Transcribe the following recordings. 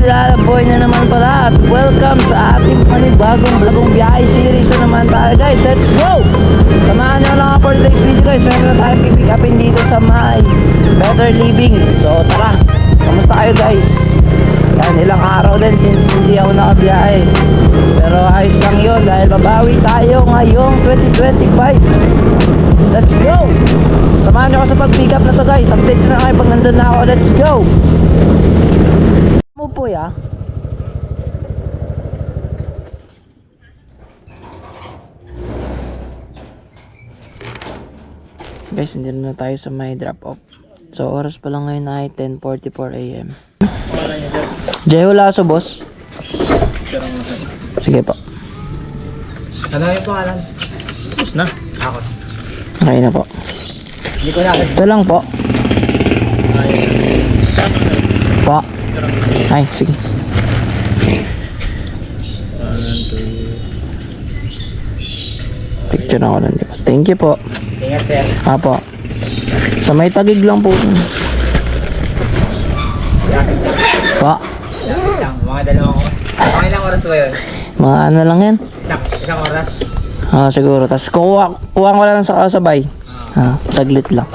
Lalaboy na naman pala at welcome sa ating panibagong biyahe series na naman tayo guys. Let's go! Samahan nyo lang ako for today's video guys. Meron na tayo pipick upin dito sa may Better Living. So tara, kamusta kayo guys? Yan, ilang araw din since hindi ako nakabiyahe. Pero ayos lang yun dahil babawi tayo ngayong 2025. Let's go! Samahan nyo ako sa pag-pick up na to guys. Update na kayo pag nandun na ako. Let's go! Po ya. Guys, hindi na tayo sa may drop off. So oras pa lang ngayon ay 10:44 AM. Jeho Lasso boss. Sige po. Ano yung pangalan? Boss na. Ako. Okay na po. Hindi ko na. Ito lang po. Po. Ay, sige. Picture na ako lang dito. Thank you po. Ingat sir. Apo. Sa may Tagig lang po. Po. Mga dalawang oras. Mga ilang oras ba yun? Mga ano lang yan? Isang oras? Siguro. Tapos kuha ko lang sa kasabay. Saglit lang.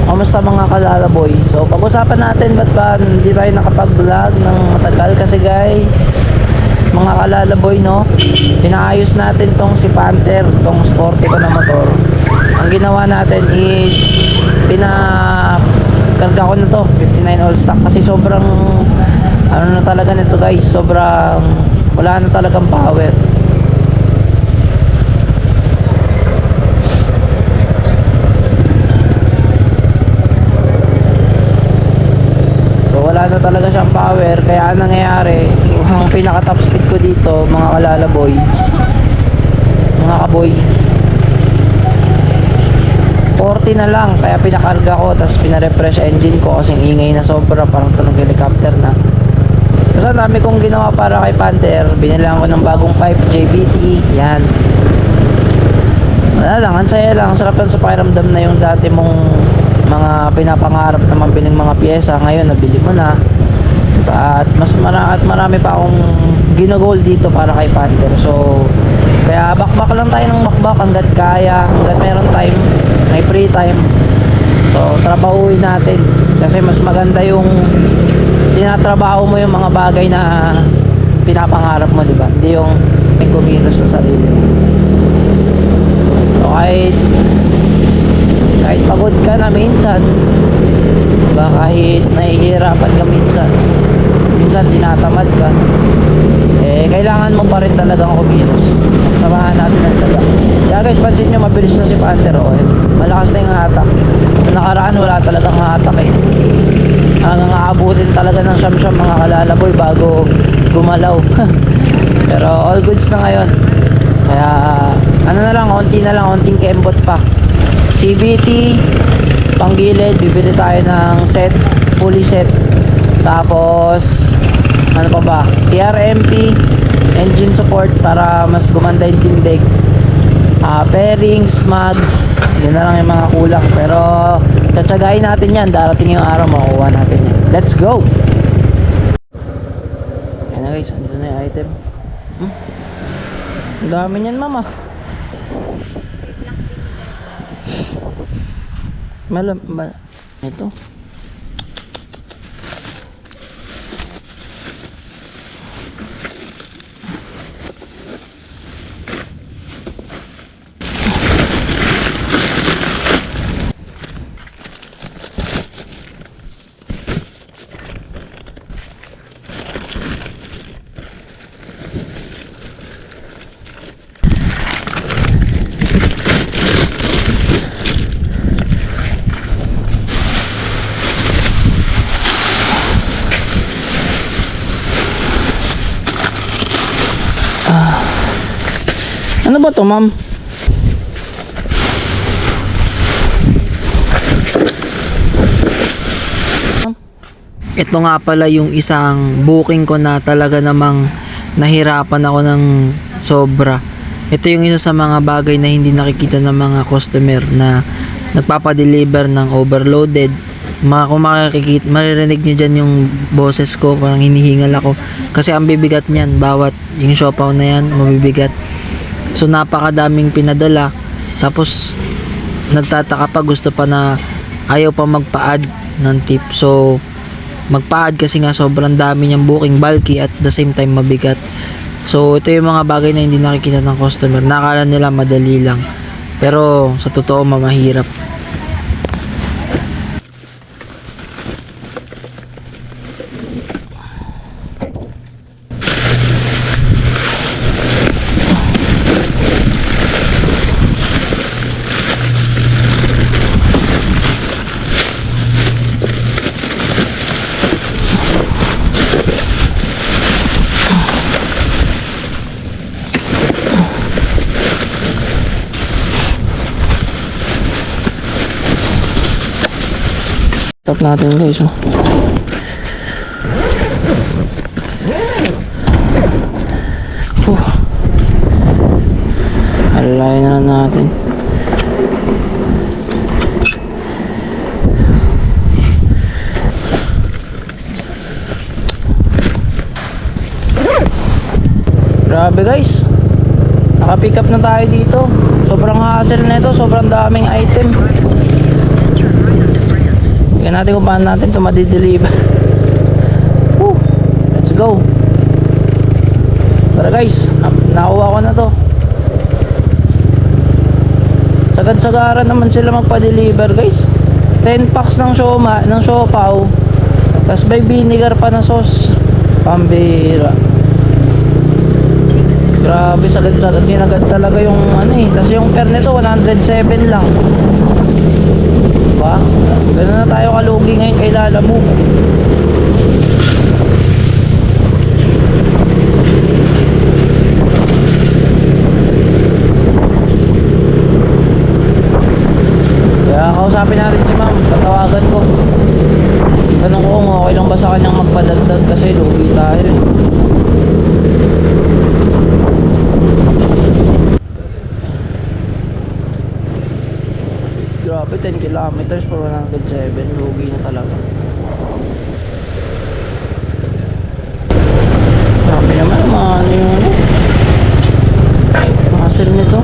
Kamusta mga kalalaboy? So pag-usapan natin ba't ba hindi tayo nakapag-vlog ng matagal kasi guys, mga kalalaboy no, pinaayos natin tong si Panther, tong sporty ko na motor. Ang ginawa natin is pinakarga ko na to 59 all stock kasi sobrang ano na talaga nito guys, sobrang wala na talagang power. Wala na talaga siyang power, kaya ang nangyayari, ang pinaka top speed ko dito mga kalalaboy, mga kaboy, 40 na lang, kaya pinakarga ko tapos pinarefresh engine ko kasi ingay na sobra, parang tunog helicopter na. Kasi ang dami kong ginawa para kay Panther. Binilang ko ng bagong pipe JBT, yan. Wala lang, ang saya lang, ang sarap lang sa pakiramdam na yung dati mong mga pinapangarap na mabiling mga pyesa, ngayon nabili mo na. At marami pa akong ginagol dito para kay Panther. So kaya bakbak lang tayo ng bakbak hanggat kaya, hanggat meron time, may free time. So trabahuin natin kasi mas maganda yung tinatrabaho mo yung mga bagay na pinapangarap mo, di ba? Hindi yung kumilos sa sarili mo. So kahit pagod ka na minsan, diba, kahit nahihirapan ka minsan tinatamad ka, kailangan mo pa rin talagang kumilos. Samahan natin ang taga. Kaya guys, pansin nyo, mabilis na si Panther. Malakas na yung hatak. Nakaraan wala talagang hatak hanggang aabutin talaga ng siyam-siyam mga kalalaboy bago gumalaw. Pero all goods na ngayon. Kaya ano na lang, konting kembot pa. CVT panggilid, bibili tayo ng set, fully set. Tapos ano pa ba, TRMP engine support para mas gumanda yung tindig, bearings, mags, yun na lang yung mga kulang. Pero tsatsagain natin yan, darating yung araw makukuha natin yan. Let's go! Ayan na guys, andito na yung item. Ang dami niyan mama. Ito ano ba to ma'am? Ito nga pala yung isang booking ko na talaga namang nahirapan ako ng sobra. Ito yung isa sa mga bagay na hindi nakikita ng mga customer na nagpapadeliver ng overloaded Kung makikita, maririnig nyo dyan yung boses ko, parang hinihingal ako. Kasi ang bibigat niyan, bawat yung siopaw na yan, mabibigat. So napakadaming pinadala. Tapos nagtataka pa, gusto pa na ayaw pa magpa-add ng tip. So magpa-add kasi nga sobrang dami niyang booking, bulky at the same time mabigat. So ito yung mga bagay na hindi nakikita ng customer. Nakala nila madali lang. Pero sa totoo mamahirap. Stop natin guys, oh. Alay na natin. Grabe guys, naka-pick up na tayo dito. Sobrang hassle na ito, sobrang daming item. Tingnan natin kung paano natin ito madideliver. Let's go. Tara guys, nakuha ko na to. Sagad-sagaran naman sila magpa-deliver guys. 10 packs ng sioma, ng siopaw. Tapos may vinegar pa na sauce. Pambira. Grabe, sagad-sagad. Sinagad talaga yung ano eh. Tapos yung per nito 107 lang. Diba? Gano'n na tayo kalugi ngayon kay Lalamove. Kaya kausapin natin si ma'am, tatawagan ko. Tanong ko kung okay lang ba sa kanyang magpadagdag kasi lugi tayo eh. Grabe, 10 kilometers for 107. Lugi na talaga. Grabe naman, mga ano yung ano. Hassle nito.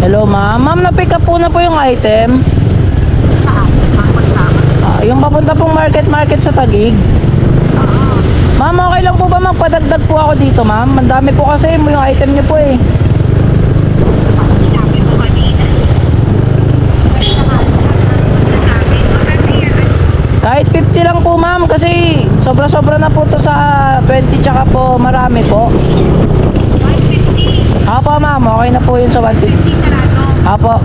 Hello ma'am. Ma'am, na-pick up po na po yung item. Yung papunta pong market sa Taguig. Ma'am, okay lang po ba magpadagdag po ako dito ma'am? Ang dami po kasi yung item niyo po eh. Kahit 50 lang po ma'am kasi sobra-sobra na po to sa 20 tsaka po marami po. Apo ma'am, okay na po yun sa 150. Apo.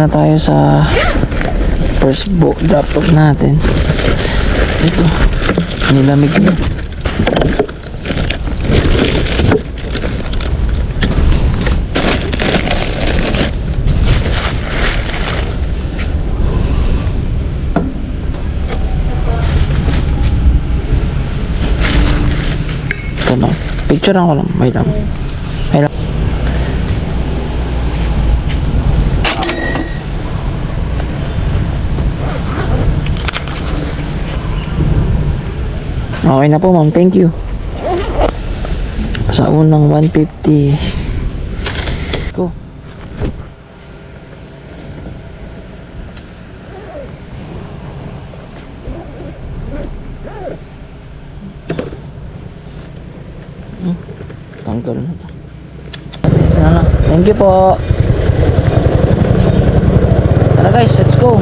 na tayo sa first drop off natin. Ito, nilamig na. Ito lang, picture ko lang, may lang. Okay na po ma'am, thank you. Sa unang 150. Go. Tanggal na to. Sana. Thank you po. Tara guys, let's go.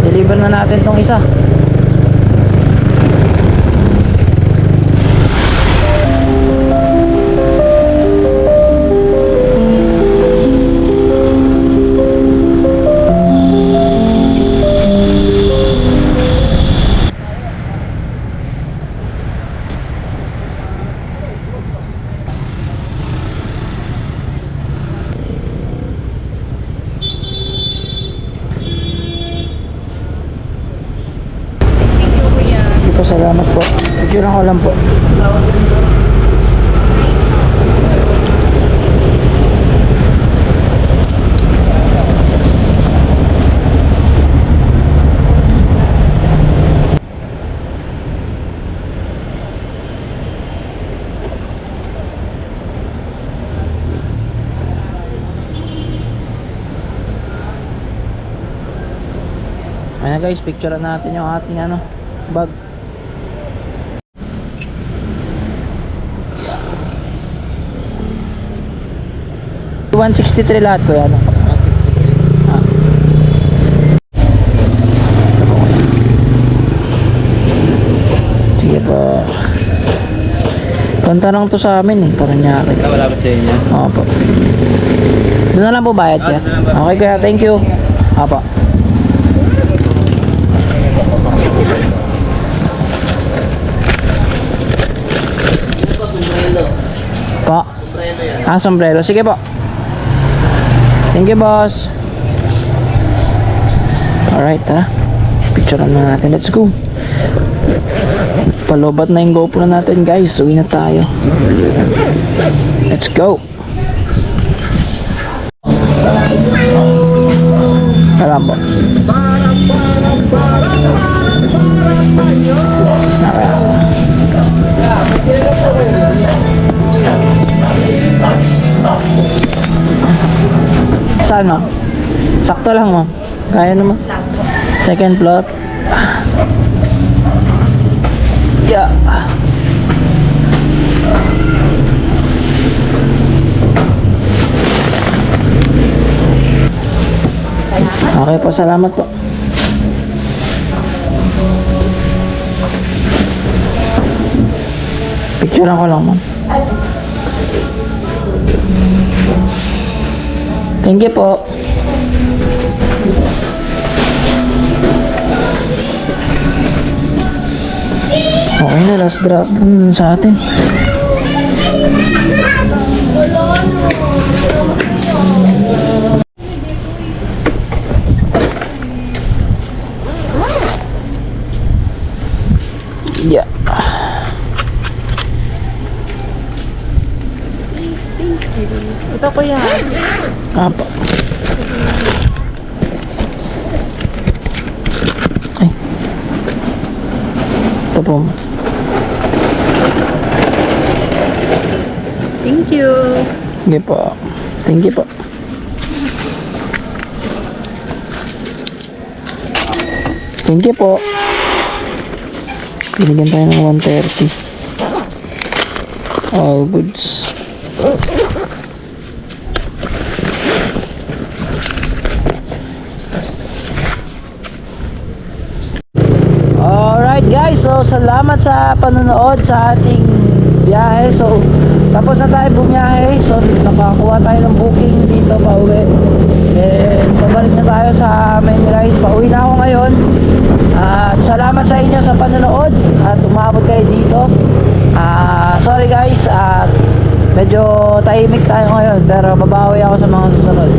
Deliver na natin tong isa. Salamat po. Picture ko lang po. Ayan guys, picturean natin yung ating bag. $163 lahat ko yan. Sige po. Punta lang to sa amin parang nyari. Wala ba sa inyo? Opo. Doon na lang po bayad ya. Okay kaya, thank you. Opo. Po. Sombrero. Sige po. Thank you, boss. Alright, picture na natin. Let's go. Palobat na yung GoPro natin, guys. Uwi na tayo. Let's go. Alam po. Saan ma'am? Sakto lang ma'am. Kaya naman. Second floor. Yeah. Okay po, salamat po. Picturean ko lang ma'am. Thank you po. Okay na, last drop sa atin. Yeah. Ito kuya. Apa? Ay. Ito po. Thank you. Sige po. Thank you po. Thank you po. Binigyan tayo ng 130. All goods. Alright guys, so salamat sa panonood sa ating biyahe. So tapos na tayo bumiyahe. So nakakuha tayo ng booking dito pa uwi. And pabalik na tayo sa amin guys. Pauwi na ako ngayon. At salamat sa inyo sa panonood at umabot kayo dito. Sorry guys, at medyo tahimik tayo ngayon pero babawi ako sa mga susunod.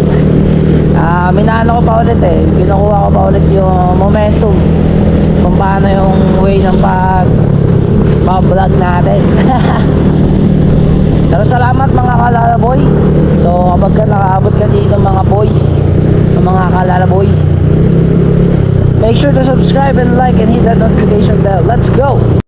Minano ko pa ulit kinukuha ko pa ulit yung momentum kung paano yung way ng pag-vlog natin. Pero salamat mga kalalaboy. So kapag ka nakaabot ka dito mga boy, mga kalalaboy, make sure to subscribe and like and hit that notification bell. Let's go!